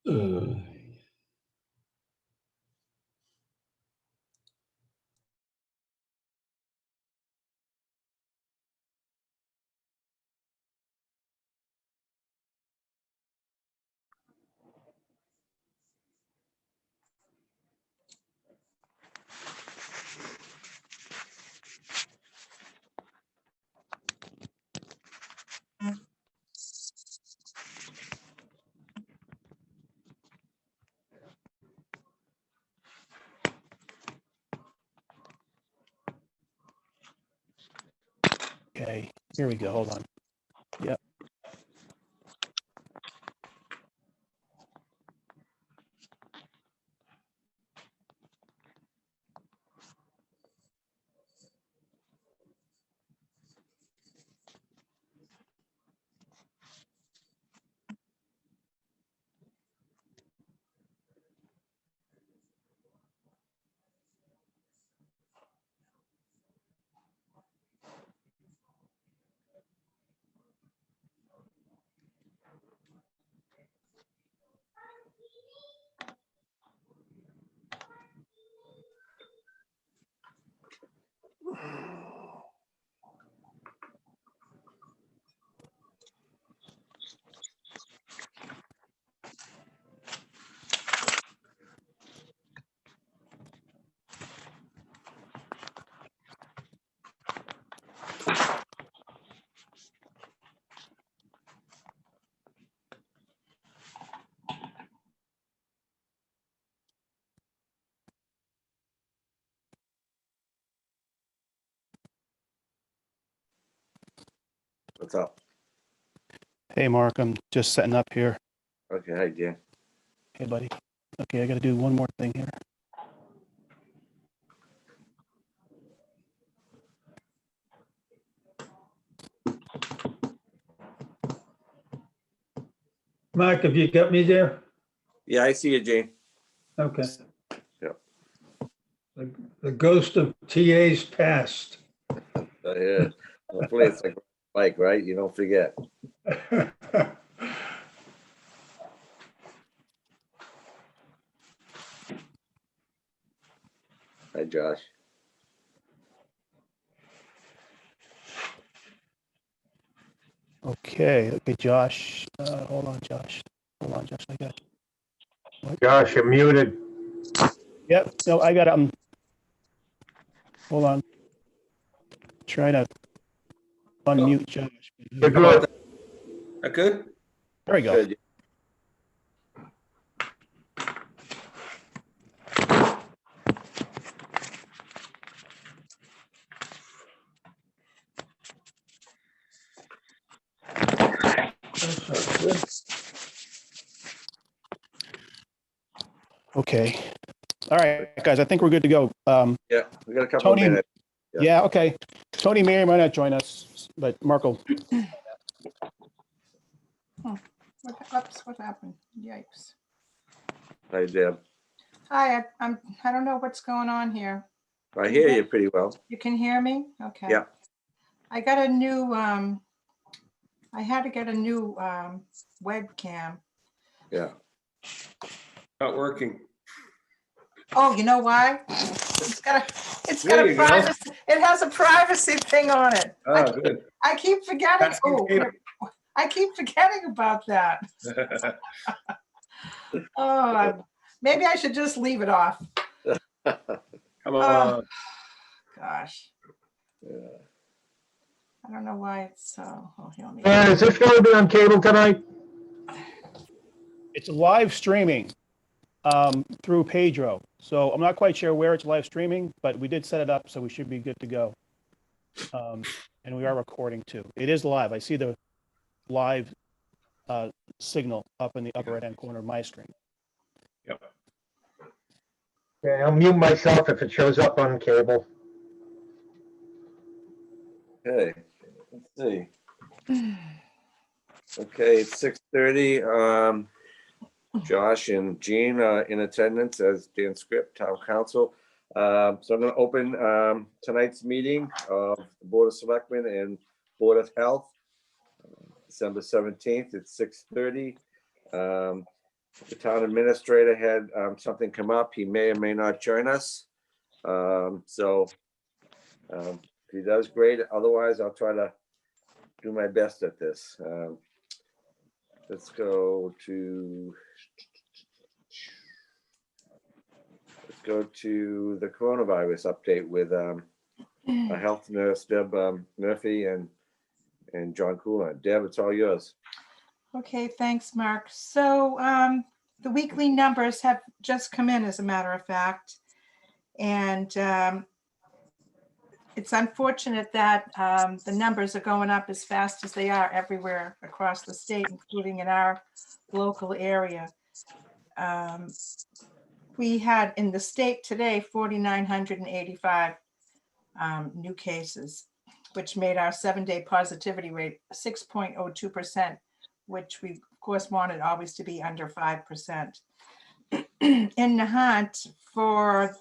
Uh, Okay, here we go. Hold on. Yep. What's up? Hey, Mark, I'm just setting up here. Okay, hi, Dan. Hey, buddy. Okay, I got to do one more thing here. Mark, have you got me there? Yeah, I see you, Jane. Okay. Yep. The ghost of TA's past. Yeah. Hopefully it's like right? You don't forget. Hi, Josh. Okay, Josh. Hold on, Josh. I got you. Josh, you're muted. Yep, no, I got it. Hold on. Try to unmute Josh. You're good. That good? There we go. Good. Okay. All right, guys, I think we're good to go. Yeah, we got a couple Tony, of minutes. yeah, okay. Tony may or might not join us, but Marco. Oops, what happened? Yikes. Hi, Deb. Hi, I don't know what's going on here. I hear you pretty well. You can hear me? Okay. Yeah. I got a new, I had to get a new webcam. Yeah. Not working. Oh, you know why? It's got There a you go. privacy, it has a privacy thing on it. Oh, good. I keep forgetting. That's Oh, okay. I keep forgetting about that. Oh, maybe I should just leave it off. Come on. Gosh, Yeah. I don't know why it's so. Oh, he'll need. Is this going to be on cable tonight? It's live streaming through Pedro. So I'm not quite sure where it's live streaming, but we did set it up, so we should be good to go. And we are recording too. It is live. I see the live signal up in the upper right-hand corner of my screen. Yep. Okay, I'll mute myself if it shows up on cable. Okay. Let's see. Okay, it's 6:30. Josh and Jean are in attendance as Dan Script, Town Council. So I'm going to open tonight's meeting of the Board of Selectmen and Board of Health, December 17th at 6:30. The town administrator had something come up. He may or may not join us. If he does, great. Otherwise, I'll try to do my best at this. Let's go to the coronavirus update with our health nurse, Deb Murphy, and John Coolan. Deb, it's all yours. Okay, thanks, Mark. So the weekly numbers have just come in, as a matter of fact. And it's unfortunate that the numbers are going up as fast as they are everywhere across the state, including in our local area. We had in the state today 4,985 new cases, which made our 7-day positivity rate 6.02%, which we of course wanted always to be under 5%. In Nahant, for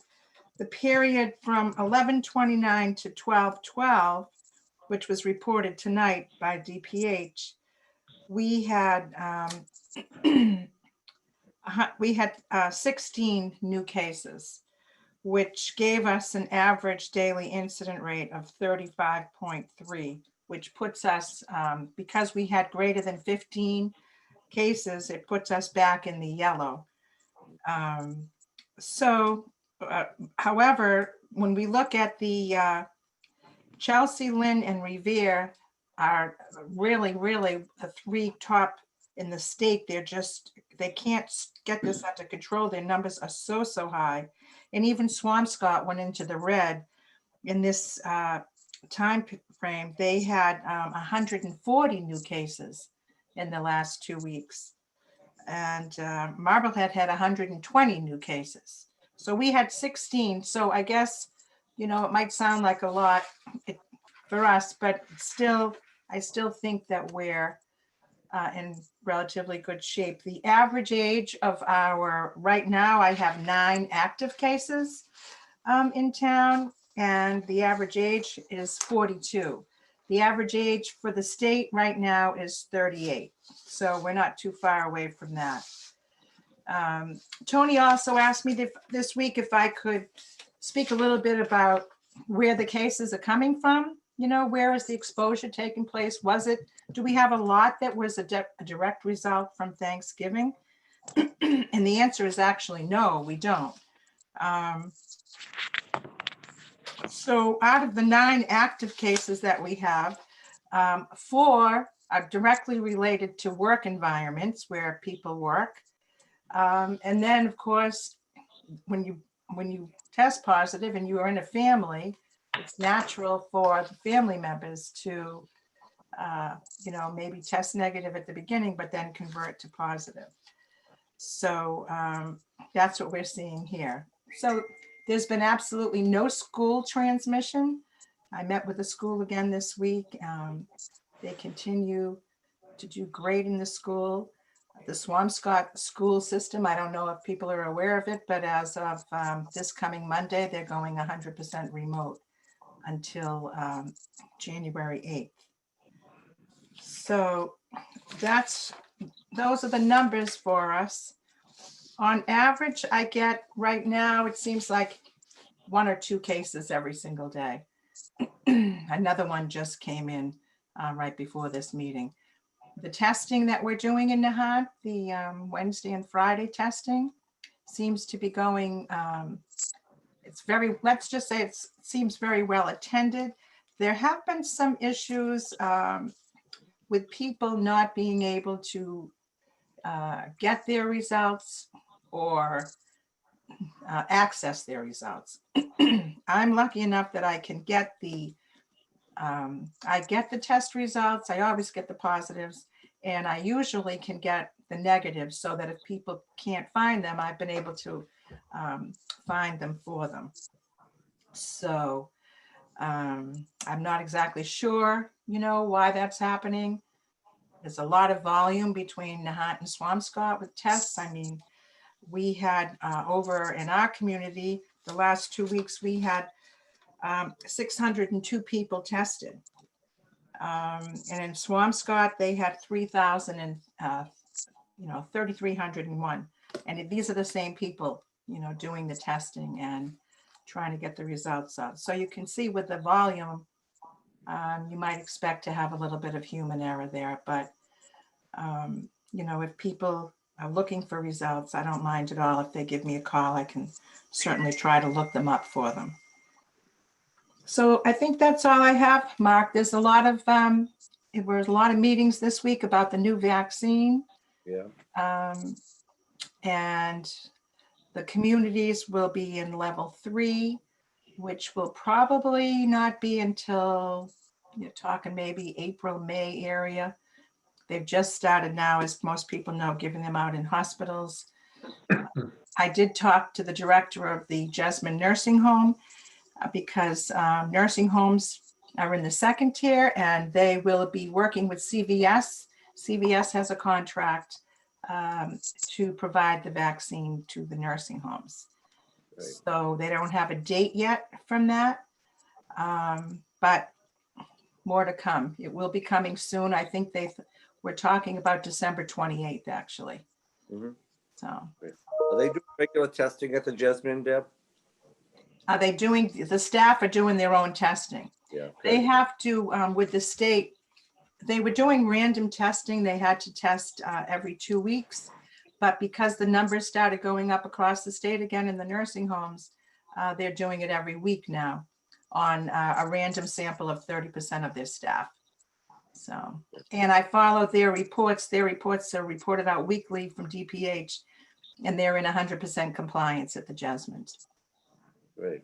the period from 11/29 to 12/12, which was reported tonight by DPH, we had 16 new cases, which gave us an average daily incident rate of 35.3, which puts us, because we had greater than 15 cases, it puts us back in the yellow. However, when we look at the Chelsea, Lynn, and Revere are really, really the three top in the state. They can't get this under control. Their numbers are so high. And even Swampscott went into the red in this time frame. They had 140 new cases in the last 2 weeks. And Marblehead had 120 new cases. So we had 16. So I guess, it might sound like a lot for us, but I still think that we're in relatively good shape. The average age of right now, I have 9 active cases in town, and the average age is 42. The average age for the state right now is 38. So we're not too far away from that. Tony also asked me this week if I could speak a little bit about where the cases are coming from. Where is the exposure taking place? Do we have a lot that was a direct result from Thanksgiving? And the answer is actually no, we don't. So out of the 9 active cases that we have, 4 are directly related to work environments where people work. And then, of course, when you test positive and you are in a family, it's natural for the family members to, maybe test negative at the beginning, but then convert to positive. So that's what we're seeing here. So there's been absolutely no school transmission. I met with the school again this week. They continue to do great in the school. The Swampscott school system, I don't know if people are aware of it, but as of this coming Monday, they're going 100% remote until January 8th. So those are the numbers for us. On average, I get right now, it seems like 1 or 2 cases every single day. Another one just came in right before this meeting. The testing that we're doing in Nahant, the Wednesday and Friday testing, seems to be going, let's just say it seems very well attended. There have been some issues with people not being able to get their results or access their results. I'm lucky enough that I can get the test results. I always get the positives, and I usually can get the negatives, so that if people can't find them, I've been able to find them for them. So I'm not exactly sure, why that's happening. There's a lot of volume between Nahant and Swampscott with tests. I mean, we had over in our community, the last 2 weeks, we had 602 people tested. And in Swampscott, they had 3,000 3,301. And these are the same people, doing the testing and trying to get the results out. So you can see with the volume, you might expect to have a little bit of human error there, but if people are looking for results, I don't mind at all. If they give me a call, I can certainly try to look them up for them. So I think that's all I have, Mark. There's a lot of, there was a lot of meetings this week about the new vaccine. Yeah, And the communities will be in level 3, which will probably not be until you're talking maybe April, May area. They've just started now, as most people know, giving them out in hospitals. I did talk to the director of the Jesmond Nursing Home because nursing homes are in the 2nd tier and they will be working with CVS. CVS has a contract to provide the vaccine to the nursing homes. right. So they don't have a date yet from that, but more to come. It will be coming soon. I think we're talking about December 28th, actually. Mhm. So Are they doing regular testing at the Jesmond, Deb? are they doing, the staff are doing their own testing. Yeah. They good. have to, with the state, they were doing random testing. They had to test every 2 weeks. But because the numbers started going up across the state again in the nursing homes, they're doing it every week now on a random sample of 30% of their staff. So, and I follow their reports. Their reports are reported out weekly from DPH, and they're in 100% compliance at the Jesmond. Great.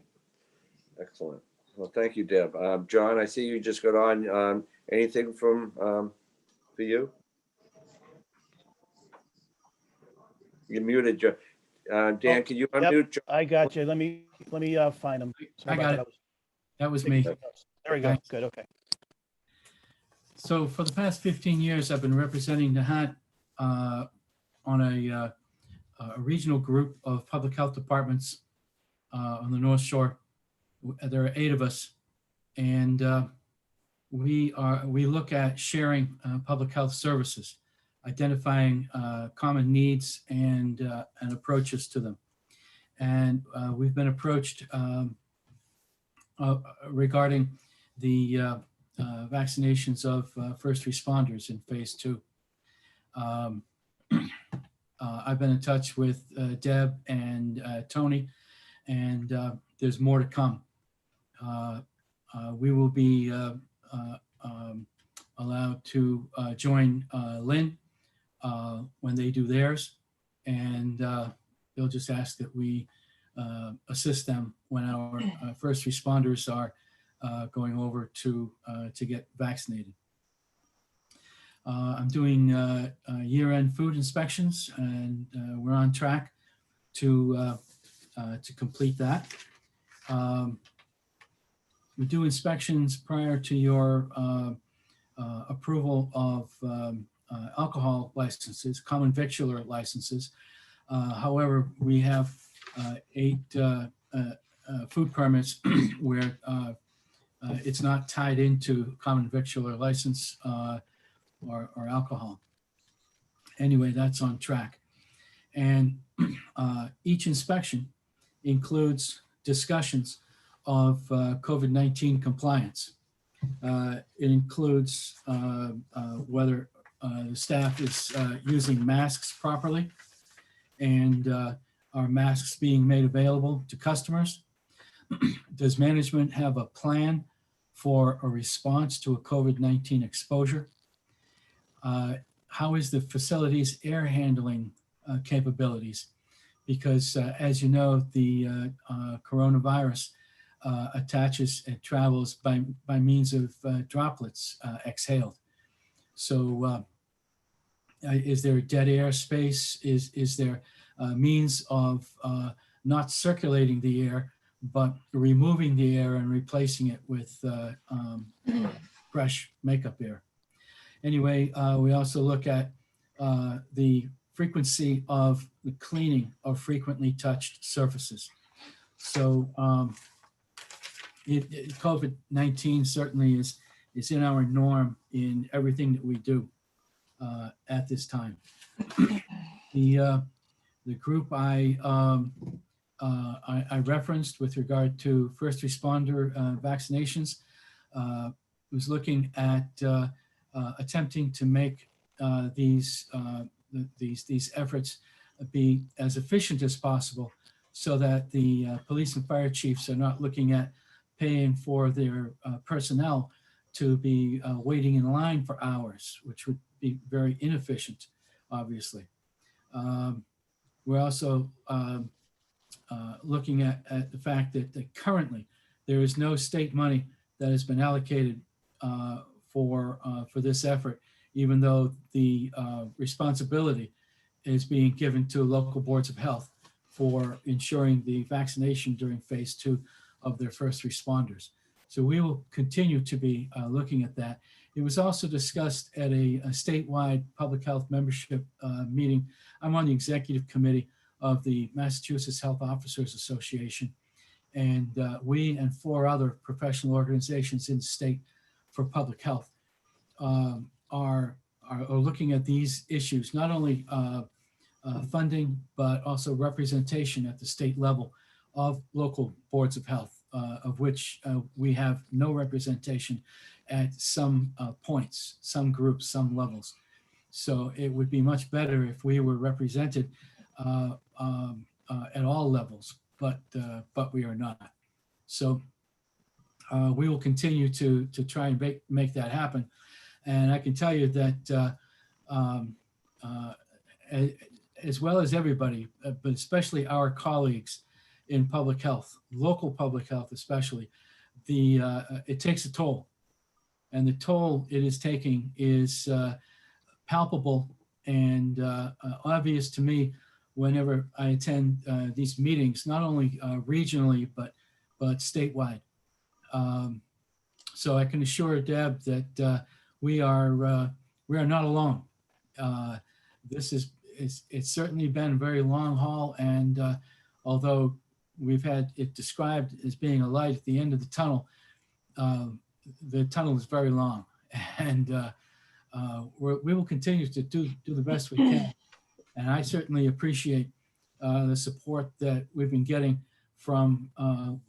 Excellent. Well, thank you, Deb. John, I see you just got on. Anything for you? You're muted, John. Dan, can you Yep. unmute? John? I got you. Let me find them. I got it. That was me. There we go. Thanks. Good. Okay. So for the past 15 years, I've been representing Nahant on a regional group of public health departments on the North Shore. There are 8 of us, and we look at sharing public health services, identifying common needs and approaches to them. And we've been approached regarding the vaccinations of first responders in phase 2. I've been in touch with Deb and Tony, and there's more to come. We will be allowed to join Lynn when they do theirs, and they'll just ask that we assist them when our first responders are going over to get vaccinated. I'm doing year-end food inspections, and we're on track to complete that. We do inspections prior to your approval of alcohol licenses, common victular licenses. However, we have 8 food permits where it's not tied into common victular license or alcohol. Anyway, that's on track. And each inspection includes discussions of COVID-19 compliance. It includes whether the staff is using masks properly, and are masks being made available to customers? Does management have a plan for a response to a COVID-19 exposure? How is the facility's air handling capabilities? Because as you know, the coronavirus attaches and travels by means of droplets exhaled. So is there dead air space? Is there means of not circulating the air, but removing the air and replacing it with fresh makeup air? Anyway, we also look at the frequency of the cleaning of frequently touched surfaces. So COVID-19 certainly is in our norm in everything that we do. at this time. The group I referenced with regard to first responder vaccinations was looking at attempting to make these efforts be as efficient as possible, so that the police and fire chiefs are not looking at paying for their personnel to be waiting in line for hours, which would be very inefficient, obviously. We're also looking at the fact that currently there is no state money that has been allocated for this effort, even though the responsibility is being given to local boards of health for ensuring the vaccination during phase 2 of their first responders. So we will continue to be looking at that. It was also discussed at a statewide public health membership meeting. I'm on the executive committee of the Massachusetts Health Officers Association, and we and 4 other professional organizations in the state for public health are looking at these issues, not only funding, but also representation at the state level of local boards of health, of which we have no representation at some points, some groups, some levels. So it would be much better if we were represented at all levels, but we are not. So we will continue to try and make that happen. And I can tell you that as well as everybody, but especially our colleagues in public health, local public health especially, it takes a toll. And the toll it is taking is palpable and obvious to me whenever I attend these meetings, not only regionally, but statewide. So I can assure Deb that we are not alone. It's certainly been a very long haul, and although we've had it described as being a light at the end of the tunnel is very long, and we will continue to do the best we can. And I certainly appreciate the support that we've been getting from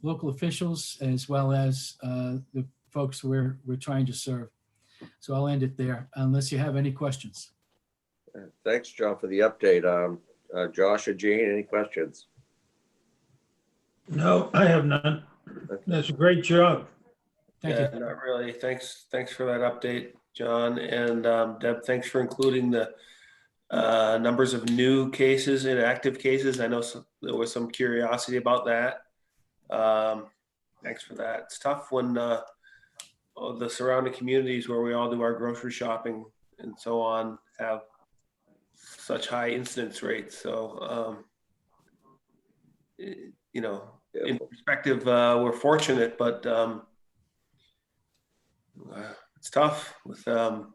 local officials, as well as the folks we're trying to serve. So I'll end it there, unless you have any questions. Thanks, John, for the update. Josh or Jane, any questions? No, I have none. That's a great job. Thank Yeah, you. not really. Thanks for that update, John. And Deb, thanks for including the numbers of new cases and active cases. I know there was some curiosity about that. Thanks for that. It's tough when the surrounding communities where we all do our grocery shopping and so on have such high incidence rates. So, you know, in perspective, we're fortunate, but it's tough with the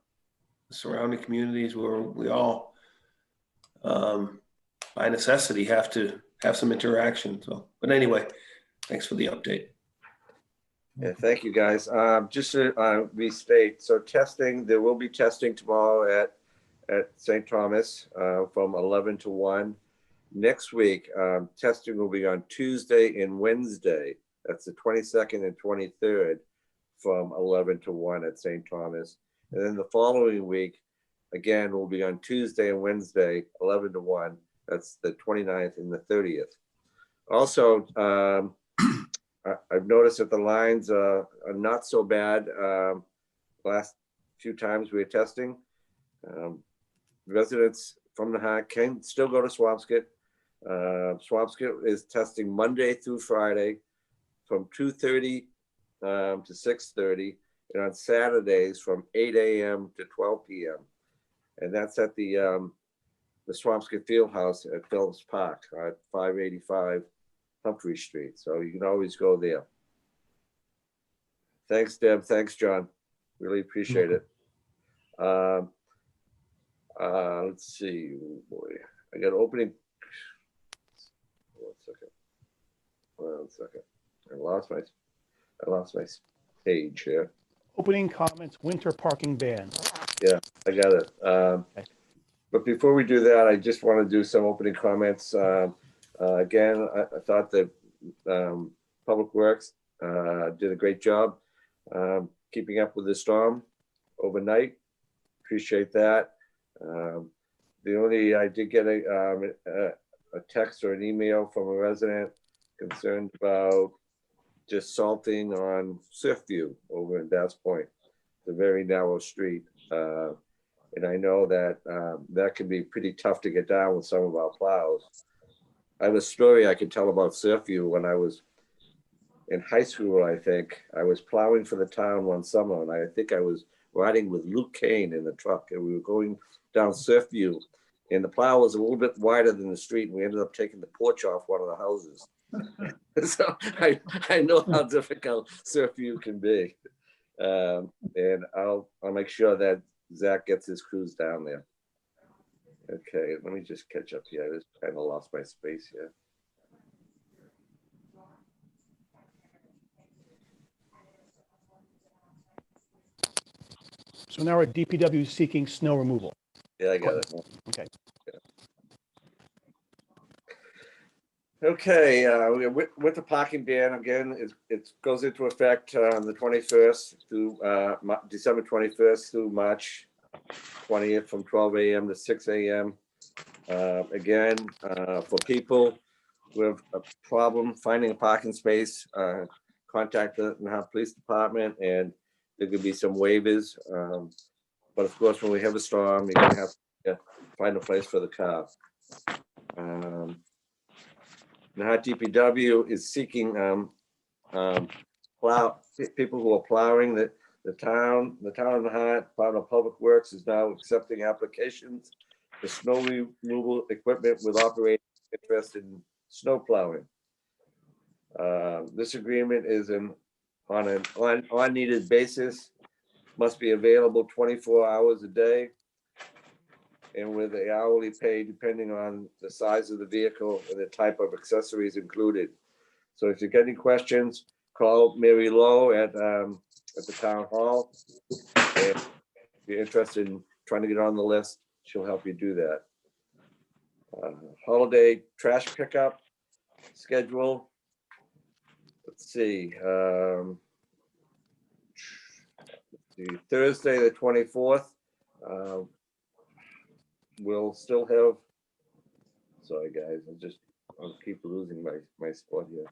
surrounding communities where we all, by necessity, have to have some interaction. So, but anyway, thanks for the update. Yeah, thank you, guys. Just to restate, so testing, there will be testing tomorrow at St. Thomas from 11 to 1. Next week, testing will be on Tuesday and Wednesday. That's the 22nd and 23rd from 11 to 1 at St. Thomas. And then the following week, again, will be on Tuesday and Wednesday, 11 to 1. That's the 29th and the 30th. Also, I've noticed that the lines are not so bad. Last few times we were testing, residents from Nahant can still go to Swampscott. Swampscott is testing Monday through Friday from 2:30 to 6:30, and on Saturdays from 8 a.m. to 12 p.m. And that's at the Swampscott Fieldhouse at Phillips Park at 585 Humphrey Street. So you can always go there. Thanks, Deb. Thanks, John. Really appreciate it. Let's see. Oh boy, I got opening. 1 second. I lost my page here. Opening comments, winter parking ban. Yeah, I got it. But before we do that, I just want to do some opening comments. Again, I thought that Public Works did a great job keeping up with the storm overnight. Appreciate that. I did get a text or an email from a resident concerned about just salting on Surfview over in Bass Point. It's a very narrow street. And I know that that can be pretty tough to get down with some of our plows. I have a story I could tell about Surfview. When I was in high school, I think, I was plowing for the town one summer, and I think I was riding with Luke Kane in the truck, and we were going down Surfview, and the plow was a little bit wider than the street, and we ended up taking the porch off one of the houses. So I know how difficult Surfview can be. And I'll make sure that Zach gets his crews down there. Okay, let me just catch up here. I just kind of lost my space here. So now we're at DPW seeking snow removal. Yeah, I got it. Okay. Okay, with the parking ban, again, it goes into effect on the 21st through December 21st through March 20th from 12 a.m. to 6 a.m. Again, for people with a problem finding a parking space, contact the Nahant Police Department, and there could be some waivers. But of course, when we have a storm, you're gonna have to find a place for the car. Nahant DPW is seeking people who are plowing the town of Nahant. Department of Public Works is now accepting applications for snow removal equipment with operating interest in snow plowing. This agreement is on an on-needed basis, must be available 24 hours a day, and with the hourly pay depending on the size of the vehicle and the type of accessories included. So if you get any questions, call Mary Lowe at the town hall. And if you're interested in trying to get on the list, she'll help you do that. Holiday trash pickup schedule. Let's see. Thursday, the 24th. We'll still have, sorry guys, I'll keep losing my spot here.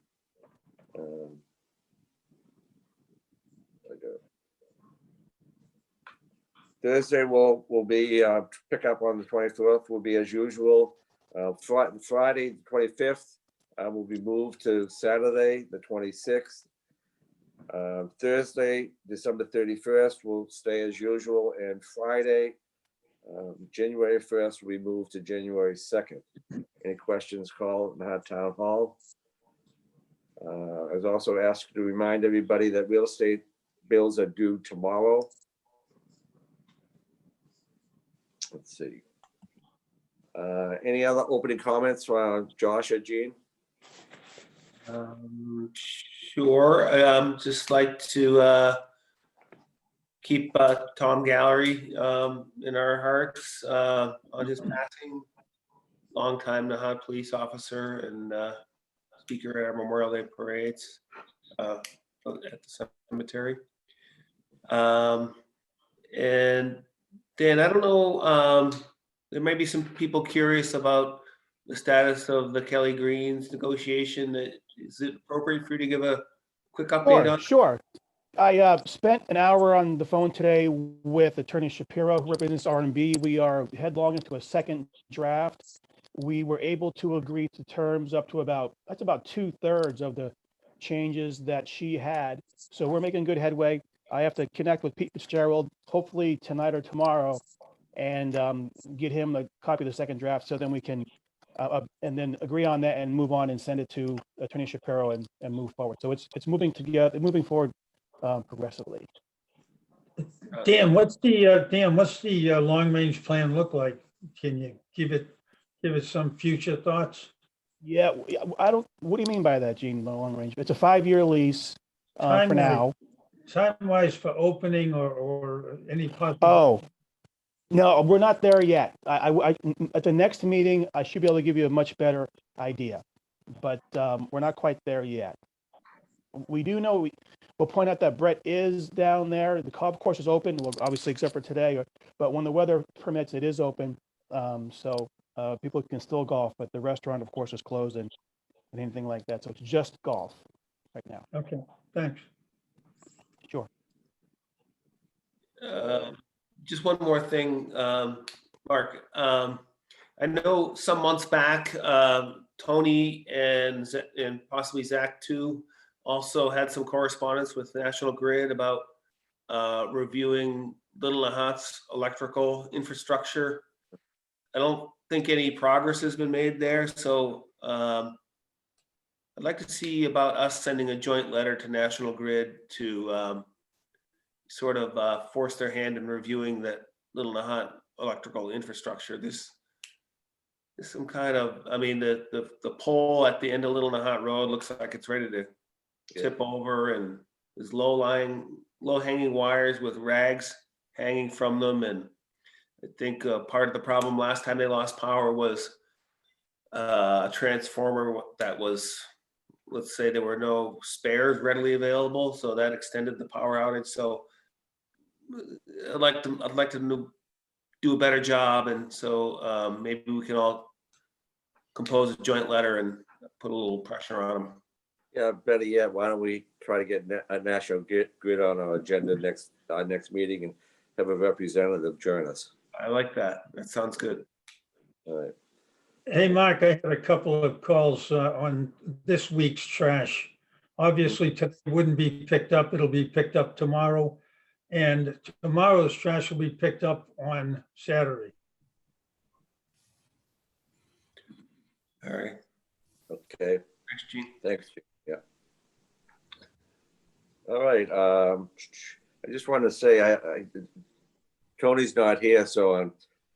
Thursday will be pick up on the 24th will be as usual. Friday, the 25th will be moved to Saturday, the 26th. Thursday, December 31st will stay as usual, and Friday, January 1st, we move to January 2nd. Any questions, call Nahant Town Hall. I was also asked to remind everybody that real estate bills are due tomorrow. Let's see. Any other opening comments from Josh or Gene? Sure. Just like to keep Tom Gallery in our hearts on his passing. Longtime Nahant police officer and speaker at our Memorial Day parades at the cemetery. And Dan, I don't know, there might be some people curious about the status of the Kelly Greens negotiation. Is it appropriate for you to give a quick update on? Sure. I spent an hour on the phone today with Attorney Shapiro, who represents R&B. We are headlong into a second draft. We were able to agree to terms up to about 2/3 of the changes that she had. So we're making good headway. I have to connect with Pete Fitzgerald, hopefully tonight or tomorrow, and get him a copy of the second draft, so then we can and then agree on that and move on and send it to Attorney Shapiro and move forward. So it's moving moving forward progressively. Dan, what's the long range plan look like? Can you give it some future thoughts? Yeah, I don't. What do you mean by that, Gene? Long range? It's a 5-year lease for now. Time wise for opening or any possible. Oh, No, we're not there yet. At the next meeting, I should be able to give you a much better idea, but we're not quite there yet. We do know, we'll point out that Brett is down there. The golf course is open, well, obviously except for today, but when the weather permits, it is open. So people can still golf, but the restaurant, of course, is closed and anything like that. So it's just golf right now. Okay, thanks. Sure. Just one more thing, Mark. I know some months back, Tony and possibly Zach too, also had some correspondence with National Grid about reviewing Little Nahant's electrical infrastructure. I don't think any progress has been made there, so I'd like to see about us sending a joint letter to National Grid to sort of force their hand in reviewing that Little Nahant electrical infrastructure. There's some kind of, I mean, the pole at the end of Little Nahant Road looks like it's ready to tip over, and there's low hanging wires with rags hanging from them. And I think part of the problem last time they lost power was a transformer that was, let's say there were no spares readily available, so that extended the power outage. So I'd like to do a better job, and so maybe we can all compose a joint letter and put a little pressure on them. Yeah, better yet, why don't we try to get a National Grid on our agenda our next meeting and have a representative join us. I like that. That sounds good. All right. Hey, Mark, I had a couple of calls on this week's trash. Obviously, today wouldn't be picked up. It'll be picked up tomorrow. And tomorrow's trash will be picked up on Saturday. All right. Okay, Thanks, Gene. thanks. Yeah. All right, I just wanted to say, Tony's not here, so on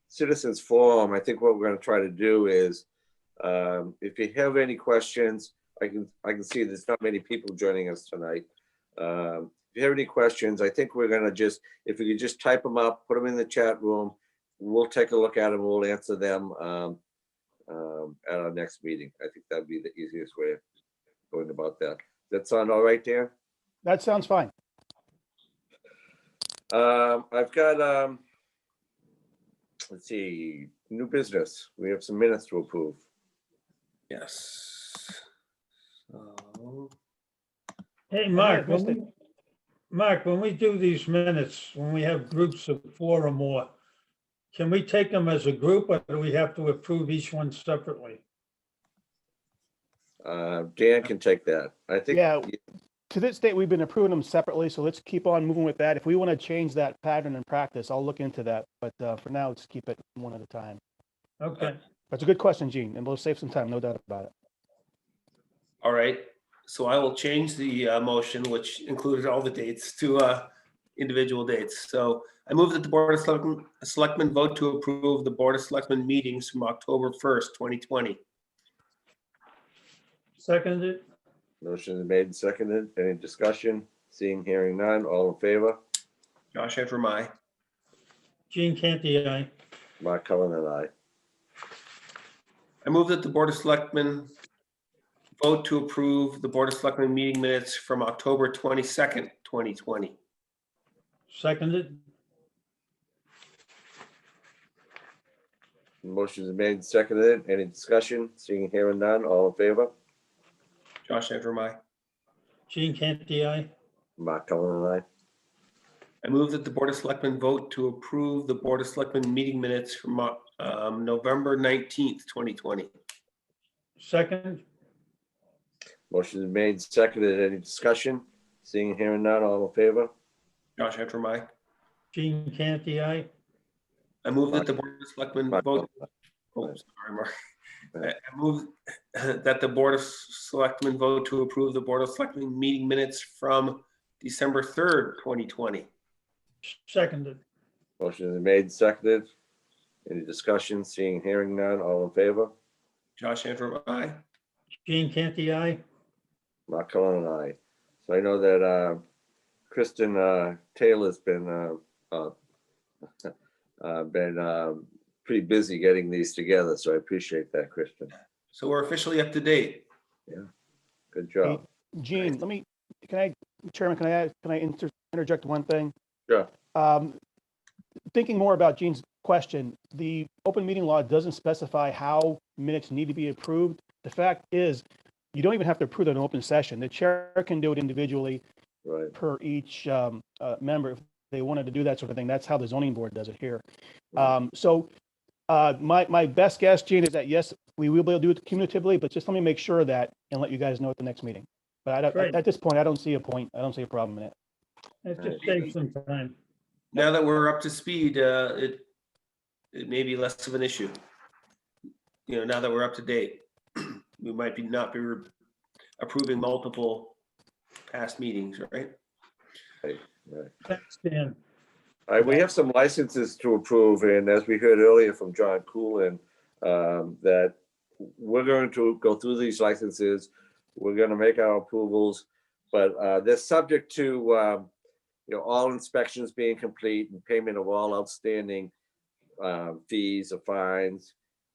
Citizens Forum, I think what we're gonna try to do is, if you have any questions, I can see there's not many people joining us tonight. If you have any questions, I think we're gonna just, if we could just type them up, put them in the chat room, we'll take a look at them, we'll answer them at our next meeting. I think that'd be the easiest way of going about that. That sound all right, Dan? That sounds fine. I've got, let's see, new business. We have some minutes to approve. Yes. So, Hey, Mark, Mark, when we do these minutes, when we have groups of 4 or more, can we take them as a group, or do we have to approve each one separately? Dan can take that. I think. Yeah. To this date, we've been approving them separately, so let's keep on moving with that. If we want to change that pattern in practice, I'll look into that. But for now, let's keep it one at a time. Okay, That's a good question, Gene, and we'll save some time, no doubt about it. all right. So I will change the motion, which included all the dates, to individual dates. So I move that the Board of Selectmen vote to approve the Board of Selectmen meetings from October 1st, 2020. seconded. Motion is made and seconded. Any discussion? Seeing, hearing none. All in favor? Josh Antrim, aye. Gene Canty, aye. Mark Cullen and I. I move that the Board of Selectmen vote to approve the Board of Selectmen meeting minutes from October 22nd, 2020. Seconded. Motion is made and seconded. Any discussion? Seeing, hearing none. All in favor? Josh Antrim, aye. Gene Canty, aye. Mark Cullen and I. I move that the Board of Selectmen vote to approve the Board of Selectmen meeting minutes from November 19th, 2020. Second. Motion is made and seconded. Any discussion? Seeing, hearing none. All in favor? Josh Antrim, aye. Gene Canty, aye. I move that the Board of Selectmen Mark vote. Cullen. Oh, sorry, Mark. I move that the Board of Selectmen vote to approve the Board of Selectmen meeting minutes from December 3rd, 2020. Seconded. Motion is made and seconded. Any discussion? Seeing, hearing none. All in favor? Josh Antrim, aye. Gene Canty, aye. Mark Cullen and I. So I know that Kristen Taylor's been been pretty busy getting these together, so I appreciate that, Christian. So we're officially up to date. Good job. Gene, Chairman, can I interject one thing? Sure. Thinking more about Gene's question, the open meeting law doesn't specify how minutes need to be approved. The fact is, you don't even have to approve an open session. The chair can do it individually Right. per each member if they wanted to do that sort of thing. That's how the zoning board does it here. My best guess, Gene, is that yes, we will be able to do it cumulatively, but just let me make sure of that and let you guys know at the next meeting. But Great. at this point, I don't see a problem in it. It just saves some time. Now that we're up to speed, it may be less of an issue. You know, now that we're up to date, we might not be approving multiple past meetings, right? Right. Thanks, Dan. All right, we have some licenses to approve, and as we heard earlier from John Coolin, that we're going to go through these licenses. We're going to make our approvals, but they're subject to all inspections being complete and payment of all outstanding fees or fines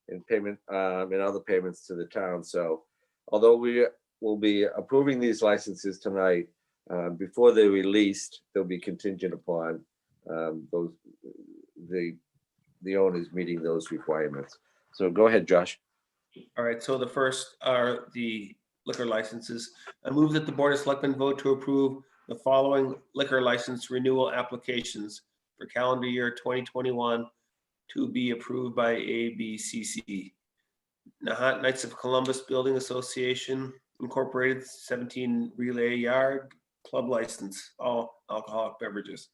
and payment and other payments to the town. So although we will be approving these licenses tonight, before they're released, they'll be contingent upon the owners meeting those requirements. So go ahead, Josh. All right, so the first are the liquor licenses. I move that the Board of Selectmen vote to approve the following liquor license renewal applications for calendar year 2021 to be approved by ABCC. Nahant Knights of Columbus Building Association Incorporated, 17 Relay Yard Club license, all alcoholic beverages.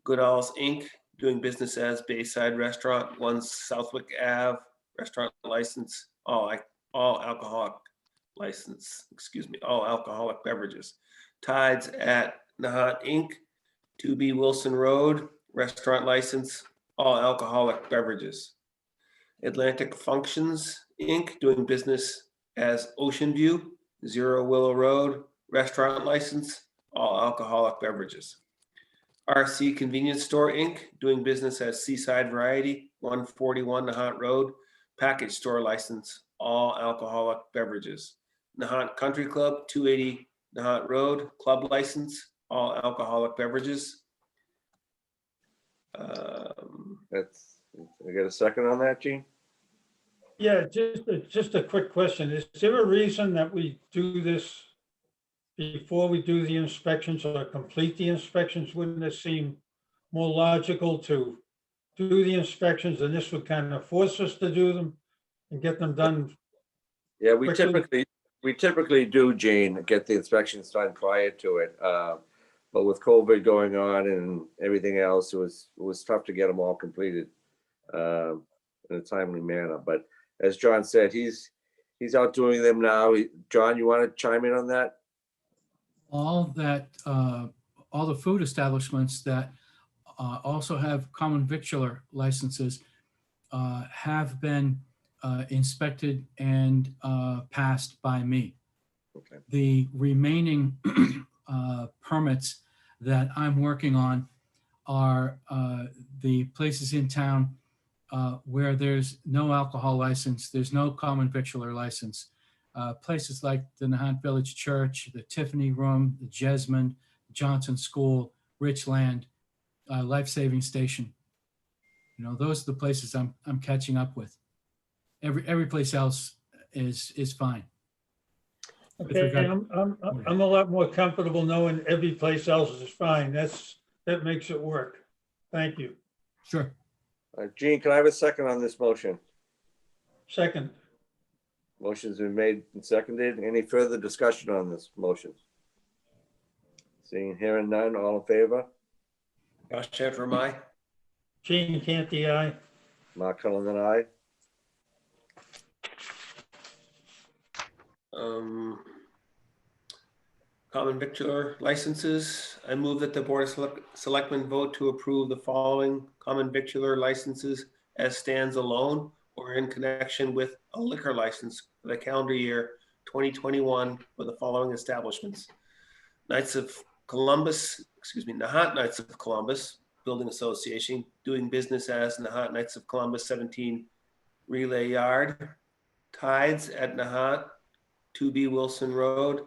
Goodall's Inc., doing business as Bayside Restaurant, 1 Southwick Ave, restaurant license, all alcoholic license, all alcoholic beverages. Tides at Nahant Inc., 2B Wilson Road, restaurant license, all alcoholic beverages. Atlantic Functions Inc., doing business as Ocean View, 0 Willow Road, restaurant license, all alcoholic beverages. RC Convenience Store Inc., doing business as Seaside Variety, 141 Nahant Road, package store license, all alcoholic beverages. Nahant Country Club, 280 Nahant Road, club license, all alcoholic beverages. I got a second on that, Gene? Yeah, just a quick question. Is there a reason that we do this before we do the inspections or complete the inspections? Wouldn't it seem more logical to do the inspections, and this would kind of force us to do them and get them done? Yeah, we quickly? typically do, Gene, get the inspections done prior to it. But with COVID going on and everything else, it was tough to get them all completed in a timely manner. But as John said, he's out doing them now. John, you want to chime in on that? All the food establishments that also have common victular licenses have been inspected and passed by me. Okay. The remaining permits that I'm working on are the places in town where there's no alcohol license, there's no common victular license. Places like the Nahant Village Church, the Tiffany Room, the Jesmond, Johnson School, Richland, Life Saving Station. Those are the places I'm catching up with. Every place else is fine. Okay, I'm a lot more comfortable knowing every place else is fine. That makes it work. Thank you. Sure. Gene, can I have a second on this motion? Second. Motion's been made and seconded. Any further discussion on this motion? Seeing, hearing none, all in favor? Josh Sheffer, aye. Gene Canty, aye. Mark Cullen and I. Common victular licenses. I move that the Board of Selectmen vote to approve the following common victular licenses as stands alone or in connection with a liquor license for the calendar year 2021 for the following establishments. Nahant Knights of Columbus, Building Association, doing business as Nahant Knights of Columbus 17 Relay Yard. Tides at Nahant, 2B Wilson Road.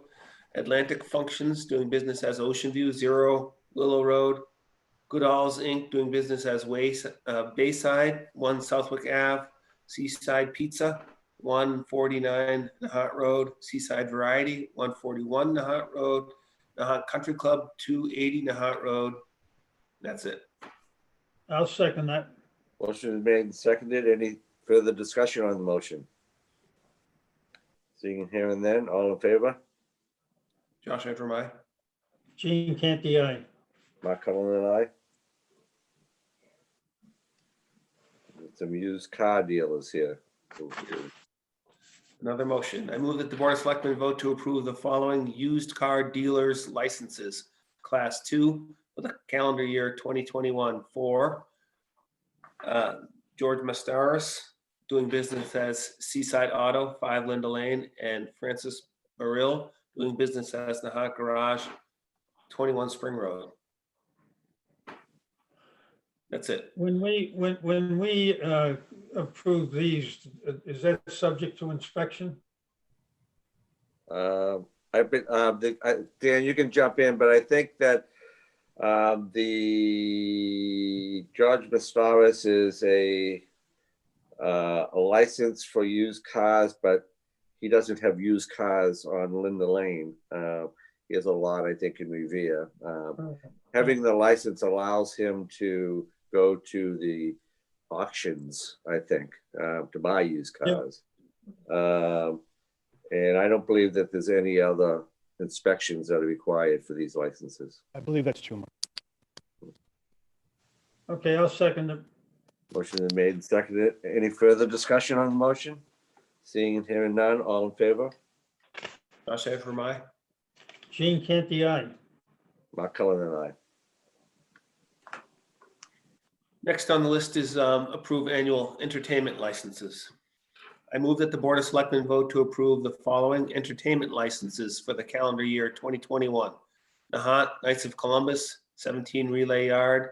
Atlantic Functions, doing business as Ocean View, 0 Willow Road. Goodall's Inc., doing business as Bayside, 1 Southwick Ave. Seaside Pizza, 149 Nahant Road. Seaside Variety, 141 Nahant Road. Nahant Country Club, 280 Nahant Road. That's it. I'll second that. Motion is made and seconded. Any further discussion on the motion? Seeing and hearing then, all in favor? Josh Antrim, aye. Gene Canty, aye. Mark Cullen and I. Some used car dealers here. Another motion. I move that the Board of Selectmen vote to approve the following used car dealers licenses. Class 2 for the calendar year 2021 for George Mastaris, doing business as Seaside Auto, 5 Linda Lane, and Francis Baril, doing business as Nahant Garage, 21 Spring Road. That's it. When we approve these, is that subject to inspection? I've been, Dan, you can jump in, but I think that the George Mastaris is a license for used cars, but he doesn't have used cars on Linda Lane. He has a lot, I think, in Revere. Having the license allows him to go to the auctions, I think, to buy used cars. And I don't believe that there's any other inspections that are required for these licenses. I believe that's true, Mark. Okay, I'll second it. Motion is made and seconded. Any further discussion on the motion? Seeing and hearing none, all in favor? Josh Antrim, aye. Gene Canty, aye. Mark Cullen and I. Next on the list is approve annual entertainment licenses. I move that the Board of Selectmen vote to approve the following entertainment licenses for the calendar year 2021. Nahant Knights of Columbus, 17 Relay Yard,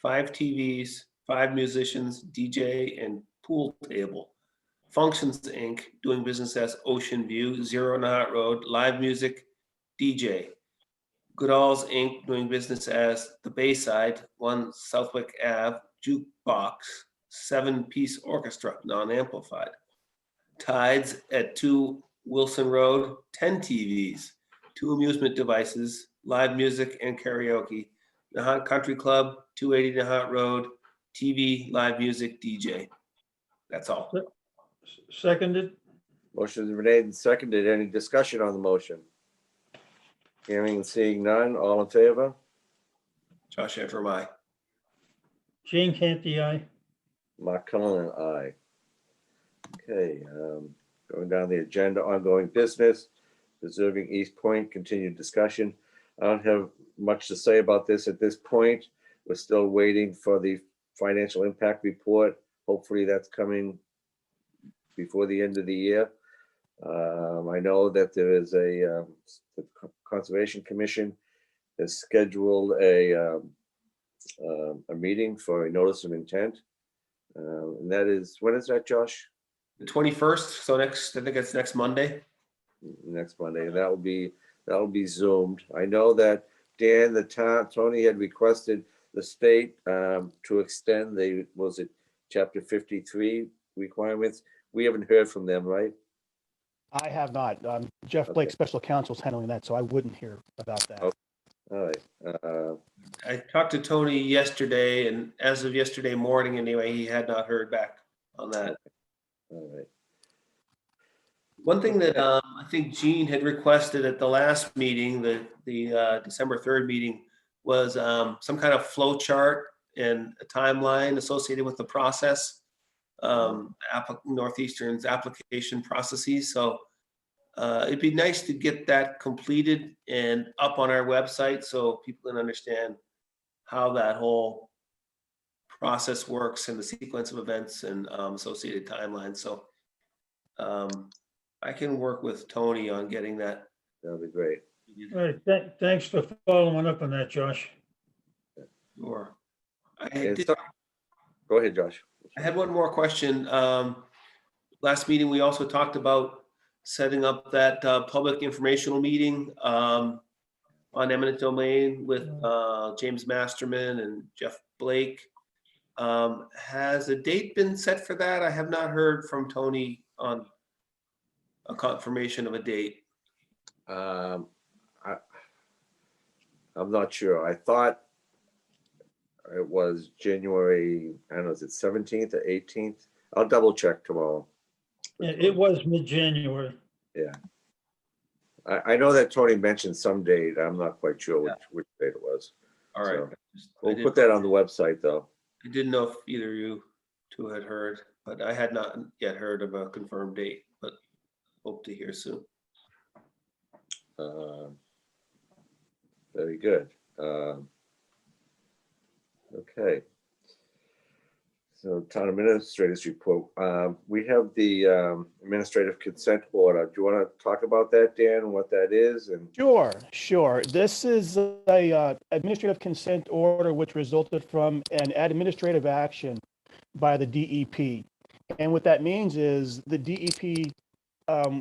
5 TVs, 5 musicians, DJ, and pool table. Functions Inc., doing business as Ocean View, 0 Nahant Road, live music, DJ. Goodall's Inc., doing business as The Bayside, 1 Southwick Ave, Jukebox, 7-piece orchestra, non-amplified. Tides at 2 Wilson Road, 10 TVs, 2 amusement devices, live music and karaoke. Nahant Country Club, 280 Nahant Road, TV, live music, DJ. That's all. Seconded. Motion is made and seconded. Any discussion on the motion? Hearing and seeing none, all in favor? Josh Antrim, aye. Gene Canty, aye. Mark Cullen and I. Okay, going down the agenda, ongoing business, preserving East Point, continued discussion. I don't have much to say about this at this point. We're still waiting for the financial impact report. Hopefully that's coming before the end of the year. I know that there is the Conservation Commission has scheduled a meeting for a notice of intent. And that is, when is that, Josh? The 21st, so I think it's next Monday. Next Monday, and that will be zoomed. I know that Dan, Tony had requested the state to extend chapter 53 requirements. We haven't heard from them, right? I have not. Jeff Blake, special counsel, is handling that, so I wouldn't hear about that. Okay. All right. I talked to Tony yesterday, and as of yesterday morning anyway, he had not heard back on that. All right. One thing that I think Gene had requested at the last meeting, the December 3rd meeting, was some kind of flow chart and a timeline associated with the process, Northeastern's application processes. So it'd be nice to get that completed and up on our website so people can understand how that whole process works and the sequence of events and associated timelines. So I can work with Tony on getting that. That'll be great. All right, thanks for following up on that, Josh. Sure. I And did, so- Go ahead, Josh. I had one more question. Last meeting, we also talked about setting up that public informational meeting on eminent domain with James Masterman and Jeff Blake. Has a date been set for that? I have not heard from Tony on a confirmation of a date. Um, I'm not sure. I thought it was January, I don't know, is it 17th or 18th? I'll double check tomorrow. It was mid-January. Yeah. I know that Tony mentioned some date. I'm not quite sure which date it was. All right. So, we'll put that on the website though. I didn't know if either of you two had heard, but I had not yet heard of a confirmed date, but hope to hear soon. Very good. Okay. So town administrators report. We have the administrative consent order. Do you want to talk about that, Dan, what that is? And Sure. This is a administrative consent order which resulted from an administrative action by the DEP. And what that means is the DEP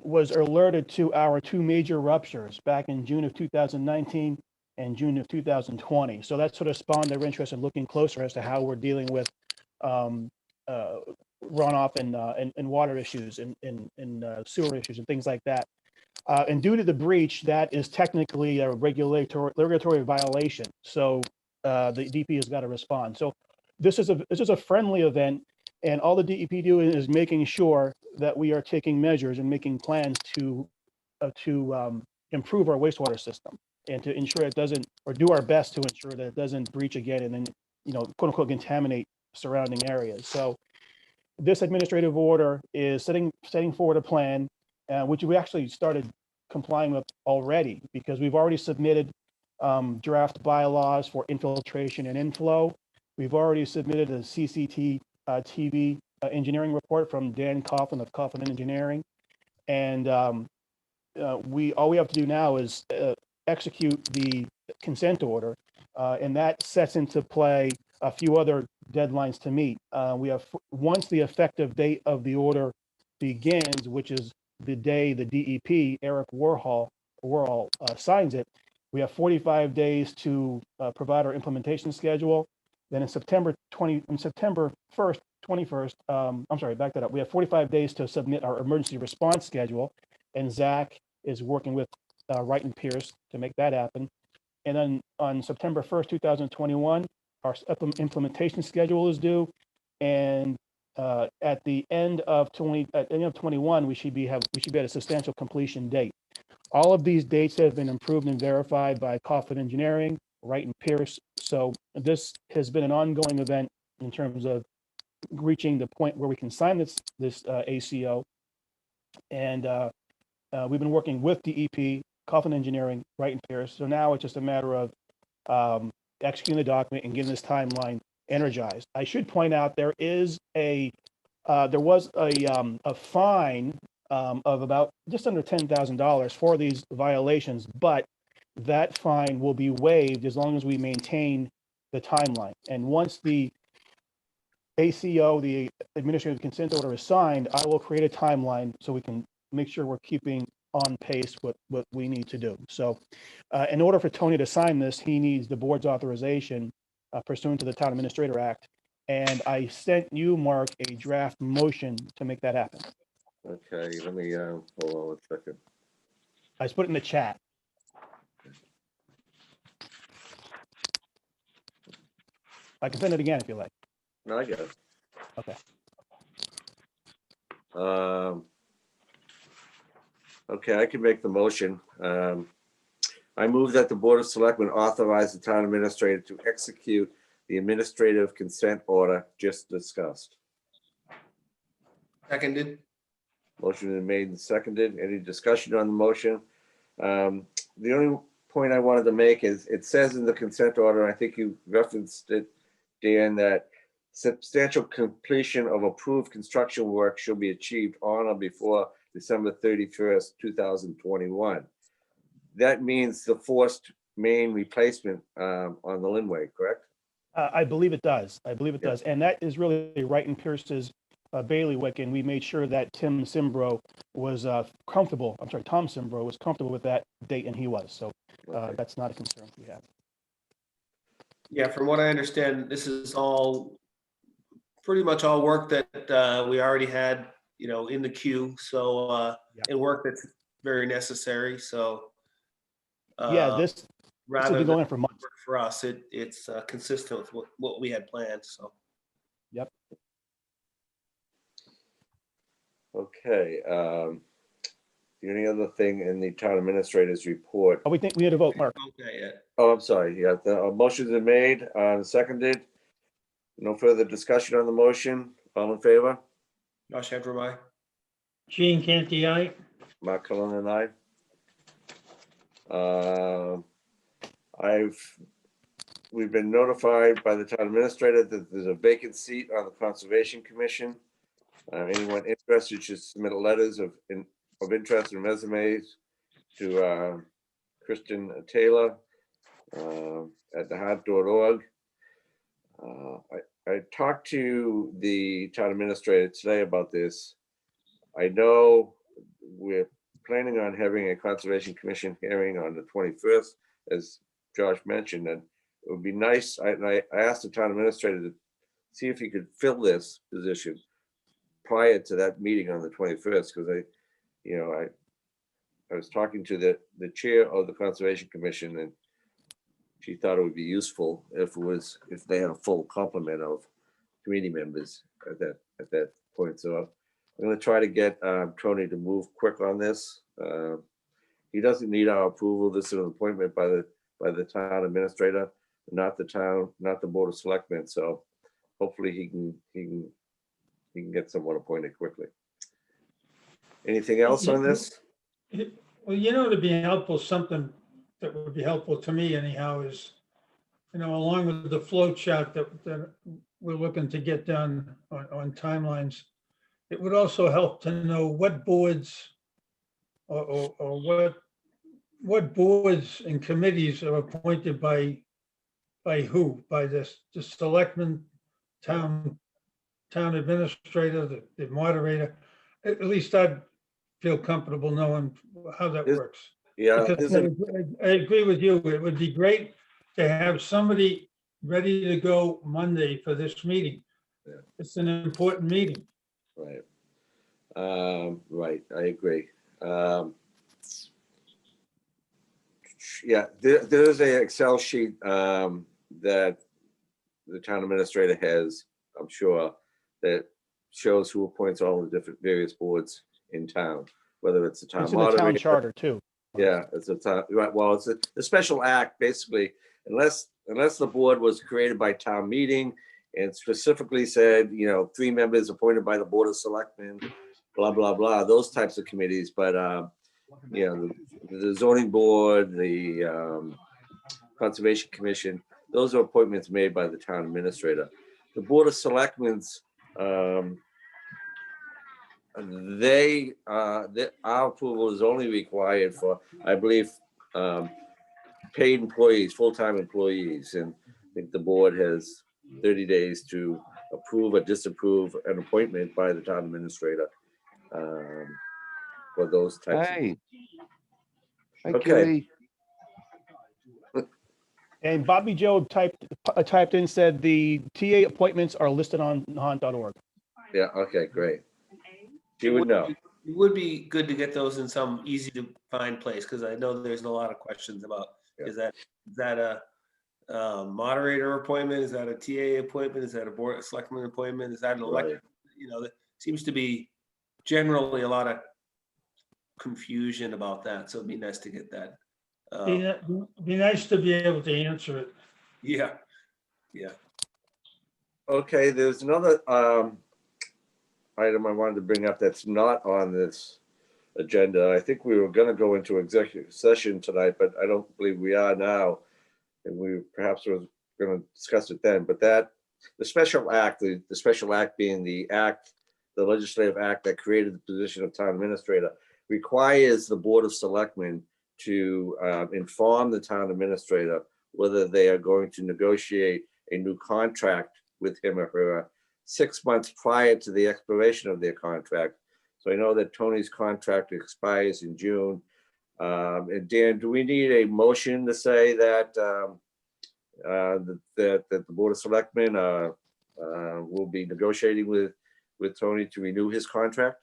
was alerted to our two major ruptures back in June of 2019 and June of 2020. So that sort of spawned their interest in looking closer as to how we're dealing with runoff and water issues and sewer issues and things like that. And due to the breach, that is technically a regulatory violation. So the DEP has got to respond. So this is a friendly event, and all the DEP do is making sure that we are taking measures and making plans to improve our wastewater system and to ensure it doesn't, or do our best to ensure that it doesn't breach again and then, quote unquote, contaminate surrounding areas. So this administrative order is setting forward a plan, which we actually started complying with already, because we've already submitted draft bylaws for infiltration and inflow. We've already submitted a CCTV engineering report from Dan Coughlin of Coughlin Engineering. And all we have to do now is execute the consent order, and that sets into play a few other deadlines to meet. We have, once the effective date of the order begins, which is the day the DEP, Eric Warhol signs it, we have 45 days to provide our implementation schedule. Then in September 1st, 21st, I'm sorry, back that up. We have 45 days to submit our emergency response schedule, and Zach is working with Wright and Pierce to make that happen. And then on September 1st, 2021, our implementation schedule is due, and at the end of 21, we should be at a substantial completion date. All of these dates have been improved and verified by Coughlin Engineering, Wright and Pierce. So this has been an ongoing event in terms of reaching the point where we can sign this ACO, and we've been working with DEP, Coughlin Engineering, Wright and Pierce. So now it's just a matter of executing the document and getting this timeline energized. I should point out there was a fine of about just under $10,000 for these violations, but that fine will be waived as long as we maintain the timeline. And once the ACO, the administrative consent order, is signed, I will create a timeline so we can make sure we're keeping on pace with what we need to do. So in order for Tony to sign this, he needs the board's authorization pursuant to the Town Administrator Act. And I sent you, Mark, a draft motion to make that happen. okay, let me hold on 1 second. I just put it in the chat. I can send it again if you like. No, I get it. Okay. Okay, I can make the motion. I move that the Board of Selectmen authorize the town administrator to execute the administrative consent order just discussed. Seconded. Motion is made and seconded. Any discussion on the motion? The only point I wanted to make is it says in the consent order, I think you referenced it, Dan, that substantial completion of approved construction work shall be achieved on or before December 31st, 2021. That means the forced main replacement on the Linway, correct? I believe it does. I believe it Yeah. does. And that is really right in Pierce's bailiwick. And we made sure that Tim Simbro was comfortable. I'm sorry, Tom Simbro was comfortable with that date, and he was. So Okay. that's not a concern we have. Yeah, from what I understand, this is all pretty much all work that we already had, in the queue. So, Yeah. and work that's very necessary. So, Yeah, this has rather been than going on for months. work for us, it's consistent with what we had planned. So, Yep. Okay. The only other thing in the town administrator's report. Oh, we think we had a vote, Mark. okay, yeah. Oh, I'm sorry. Yeah, the motions are made, seconded. No further discussion on the motion. All in favor? Josh Hedrum, aye. Gene Canty, aye. Mark Cullen and I. We've been notified by the town administrator that there's a vacant seat on the Conservation Commission. Anyone interested should submit letters of interest and resumes to Kristen Taylor at nahant.org. I talked to the town administrator today about this. I know we're planning on having a Conservation Commission hearing on the 21st, as Josh mentioned, and it would be nice. I asked the town administrator to see if he could fill this position prior to that meeting on the 21st, because I was talking to the chair of the Conservation Commission, and she thought it would be useful if they had a full complement of committee members at that point. So I'm going to try to get Tony to move quick on this. He doesn't need our approval. This is an appointment by the town administrator, not the Board of Selectmen. So hopefully he can get someone appointed quickly. Anything else on this? Well, to be helpful, something that would be helpful to me anyhow is, along with the flow chart that we're looking to get done on timelines, it would also help to know what boards or what boards and committees are appointed by who? By the selectman, town administrator, the moderator. At least I'd feel comfortable knowing how that Is- works. Yeah, Because I agree with you. It would be great to have somebody ready to go Monday for this meeting. Yeah. It's an important meeting. right. Right, I agree. Yeah, there's a Excel sheet that the town administrator has, I'm sure, that shows who appoints all the different various boards in town, whether it's the town It's in the town moderator. charter too. Yeah, it's a town, right, well, it's a special act, basically, unless the board was created by town meeting and specifically said, 3 members appointed by the Board of Selectmen, blah, blah, blah, those types of committees, but, the zoning board, the Conservation Commission, those are appointments made by the town administrator. The Board of Selectmen's, our approval is only required for, I believe, paid employees, full-time employees, and I think the board has 30 days to approve or disapprove an appointment by the town administrator for those types of. Hey. Hi, Okay. Kitty. And Bobby Joe typed in, said the TA appointments are listed on nahant.org. Yeah, okay, great. You would know. It would be good to get those in some easy to find place, because I know there's a lot of questions about, Yeah. is that a moderator appointment? Is that a TA appointment? Is that a board of selectmen appointment? Is that an election? There seems to be generally a lot of confusion about that. So it'd be nice to get that. Be nice to be able to answer it. Yeah. Okay, there's another item I wanted to bring up that's not on this agenda. I think we were gonna go into executive session tonight, but I don't believe we are now. And we perhaps was gonna discuss it then, but the special act, the special act being the legislative act that created the position of town administrator, requires the Board of Selectmen to inform the town administrator whether they are going to negotiate a new contract with him or her 6 months prior to the expiration of their contract. So I know that Tony's contract expires in June. And Dan, do we need a motion to say that that the Board of Selectmen will be negotiating with Tony to renew his contract?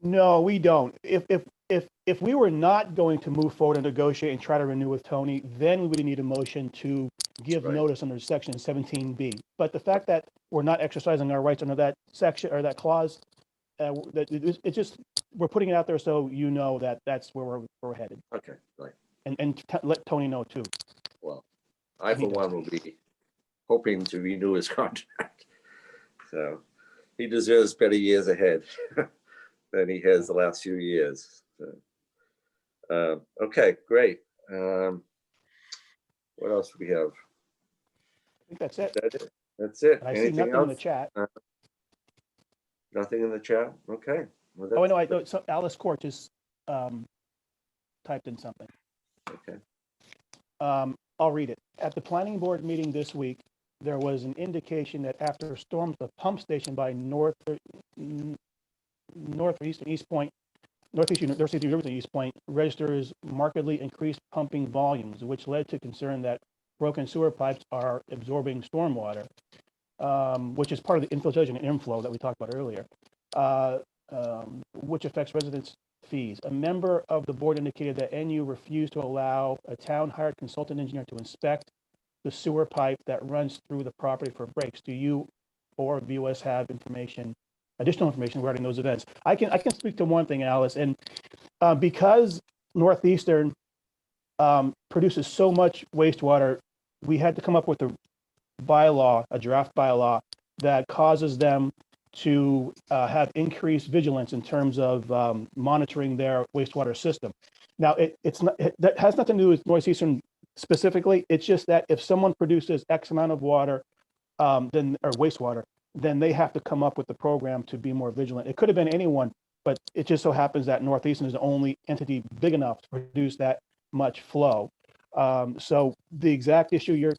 No, we don't. If we were not going to move forward and negotiate and try to renew with Tony, then we would need a motion to give Right. notice under section 17B. But the fact that we're not exercising our rights under that section or that clause, it's just, we're putting it out there so you know that that's where we're headed. Okay, right. And let Tony know too. Well, I for one will be hoping to renew his contract. So he deserves better years ahead than he has the last few years. So, okay, great. What else do we have? I think that's it. That's it. That's it. And I see Anything nothing in the else? chat. Nothing in the chat? Okay. Well, Oh, I that's- know, so Alice Court just typed in something. Okay. I'll read it. At the planning board meeting this week, there was an indication that after storms, the pump station by northeast and East Point, northeast University River to East Point registers markedly increased pumping volumes, which led to concern that broken sewer pipes are absorbing stormwater, which is part of the infiltration and inflow that we talked about earlier, which affects residents' fees. A member of the board indicated that NU refused to allow a town-hired consultant engineer to inspect the sewer pipe that runs through the property for breaks. Do you or VOS have information, additional information regarding those events? I can speak to one thing, Alice, and because Northeastern produces so much wastewater, we had to come up with a bylaw, a draft bylaw that causes them to have increased vigilance in terms of monitoring their wastewater system. Now, that has nothing to do with Northeastern specifically. It's just that if someone produces X amount of water, or wastewater, then they have to come up with the program to be more vigilant. It could have been anyone, but it just so happens that Northeastern is the only entity big enough to produce that much flow. So the exact issue you're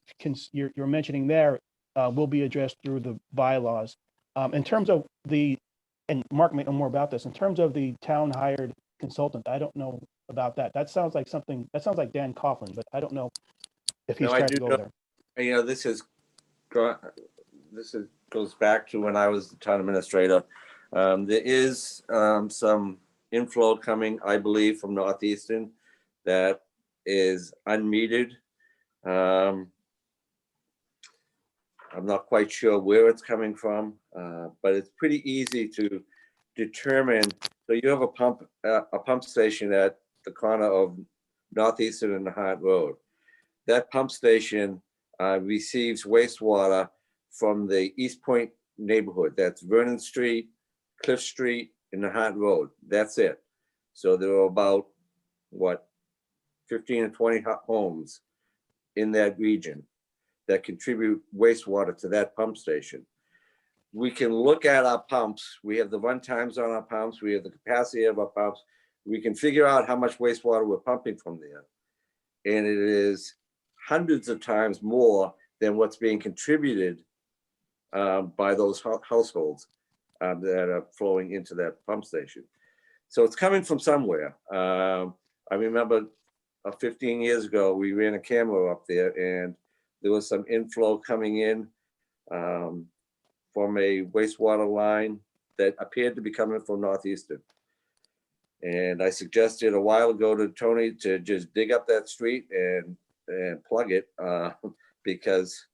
mentioning there will be addressed through the bylaws. In terms of and Mark may know more about this, in terms of the town hired consultant, I don't know about that. That sounds like Dan Coughlin, but I don't know if he's No, I tried to do go know- there. And, you know, goes back to when I was the town administrator. There is some inflow coming, I believe, from Northeastern that is unmetered. I'm not quite sure where it's coming from, but it's pretty easy to determine. So you have a pump station at the corner of Northeastern and Nahant Road. That pump station receives wastewater from the East Point neighborhood. That's Vernon Street, Cliff Street, and Nahant Road. That's it. So there are about, 15 or 20 homes in that region that contribute wastewater to that pump station. We can look at our pumps. We have the run times on our pumps. We have the capacity of our pumps. We can figure out how much wastewater we're pumping from there. And it is hundreds of times more than what's being contributed by those households that are flowing into that pump station. So it's coming from somewhere. I remember 15 years ago, we ran a camera up there and there was some inflow coming in from a wastewater line that appeared to be coming from Northeastern. And I suggested a while ago to Tony to just dig up that street and plug it because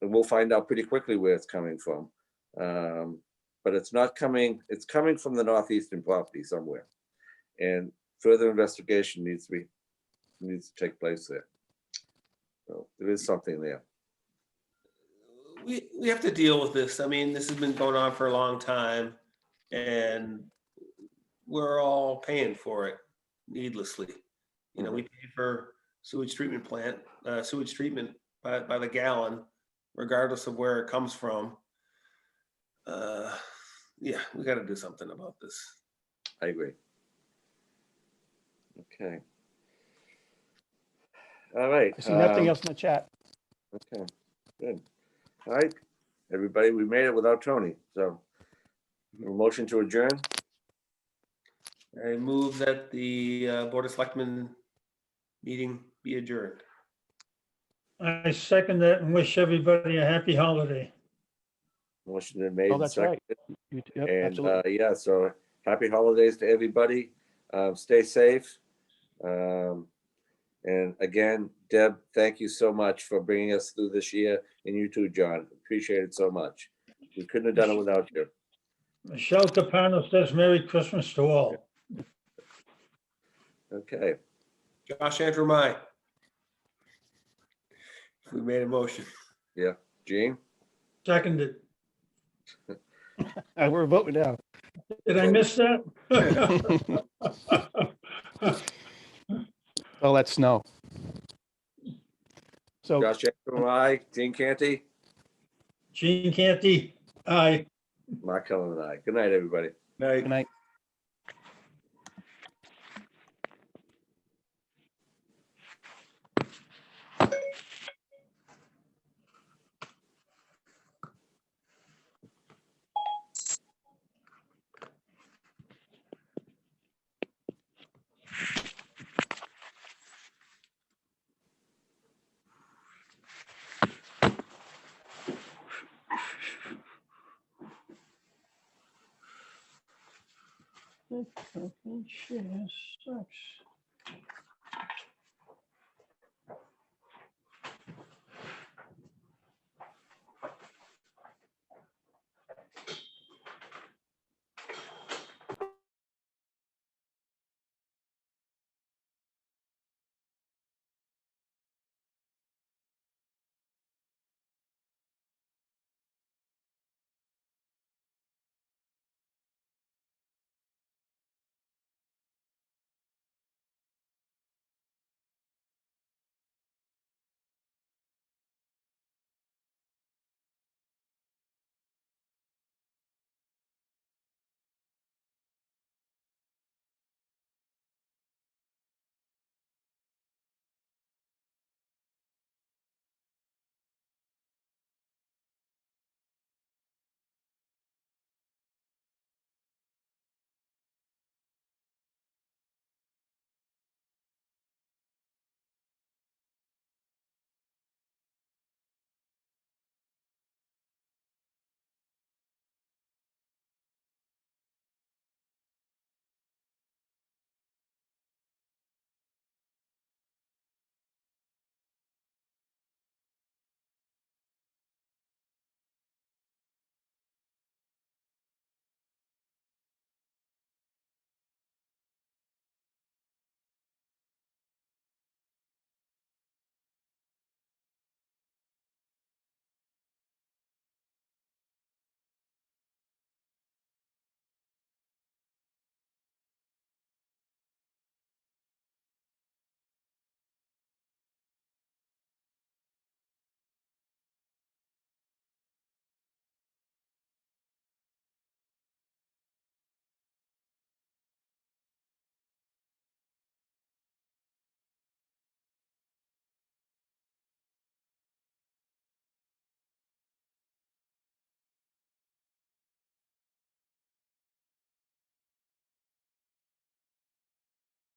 we'll find out pretty quickly where it's coming from. But it's not coming, it's coming from the Northeastern property somewhere. And further investigation needs to take place there. So there is something there. We have to deal with this. I mean, this has been going on for a long time and we're all paying for it needlessly. You know, we pay for sewage treatment plant, sewage treatment by the gallon, regardless of where it comes from. Yeah, we got to do something about this. I agree. Okay. All right. I see nothing else in the chat. Okay, good. All right, everybody, we made it without Tony, so a motion to adjourn. I move that the Board of Selectmen meeting be adjourned. I second that and wish everybody a happy holiday. Motion been made. Oh, and that's right. seconded. Yep, And absolutely. yeah, so happy holidays to everybody. Stay safe. And again, Deb, thank you so much for bringing us through this year, and you too, John. Appreciate it so much. We couldn't have done it without you. Michelle Capano says Merry Christmas to all. Okay, Josh Antrim, aye. We made a motion. Gene? Seconded. We're voting now. Did I miss that? Oh, that's snow. So, Josh Antrim, aye. Gene Canty? Gene Canty, aye. Mark Cullen and I. Good night, everybody. good night. Okay, shit, this sucks.